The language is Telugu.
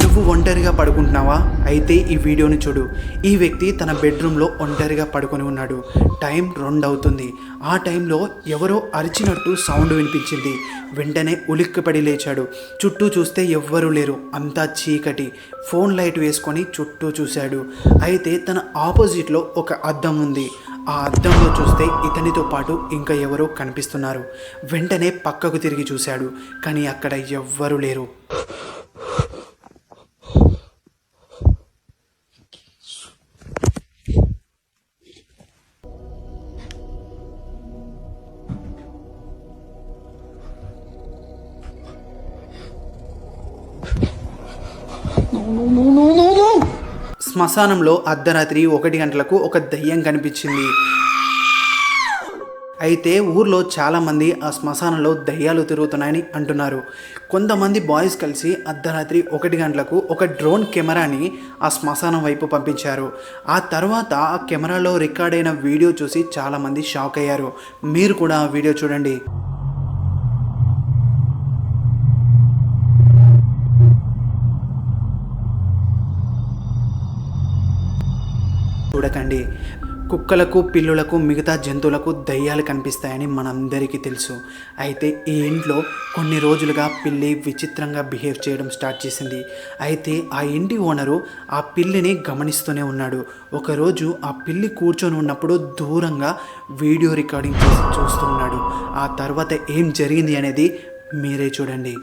నువ్వు ఒంటరిగా పడుకుంటున్నావా? అయితే ఈ వీడియోని చూడు. ఈ వ్యక్తి తన బెడ్రూమ్లో ఒంటరిగా పడుకొని ఉన్నాడు. టైం 2 అవుతుంది. ఆ టైంలో ఎవరో అరిచినట్టు సౌండ్ వినిపించింది. వెంటనే ఉలిక్కిపడి లేచాడు. చుట్టూ చూస్తే ఎవ్వరూ లేరు, అంతా చీకటి. ఫోన్ లైట్ వేసుకొని చుట్టూ చూశాడు. అయితే తన ఆపోజిట్లో ఒక అద్దం ఉంది. ఆ అద్దంలో చూస్తే ఇతనితో పాటు ఇంకా ఎవరో కనిపిస్తున్నారు. వెంటనే పక్కకు తిరిగి చూశాడు, కానీ అక్కడ ఎవ్వరూ లేరు. శ్మశానంలో అర్ధరాత్రి 1 గంటలకు ఒక దయ్యం కనిపించింది. అయితే ఊర్లో చాలామంది ఆ శ్మశానంలో దయ్యాలు తిరుగుతున్నాయని అంటున్నారు. కొంతమంది బాయ్స్ కలిసి అర్ధరాత్రి 1 గంటలకు ఒక డ్రోన్ కెమెరాని ఆ శ్మశానం వైపు పంపించారు. ఆ తర్వాత ఆ కెమెరాలో రికార్డ్ అయిన వీడియో చూసి చాలామంది షాక్ అయ్యారు. మీరు కూడా ఆ వీడియో చూడండి. చూడకండి. కుక్కలకు, పిల్లులకు, మిగతా జంతువులకు దయ్యాలు కనిపిస్తాయని మనందరికీ తెలుసు. అయితే ఈ ఇంట్లో కొన్ని రోజులుగా పిల్లి విచిత్రంగా బిహేవ్ చేయడం స్టార్ట్ చేసింది. అయితే ఆ ఇంటి ఓనరు ఆ పిల్లిని గమనిస్తూనే ఉన్నాడు. ఒకరోజు ఆ పిల్లి కూర్చొని ఉన్నప్పుడు దూరంగా వీడియో రికార్డింగ్ చేసి చూస్తూ ఉన్నాడు. ఆ తర్వాత ఏం జరిగింది అనేది మీరే చూడండి.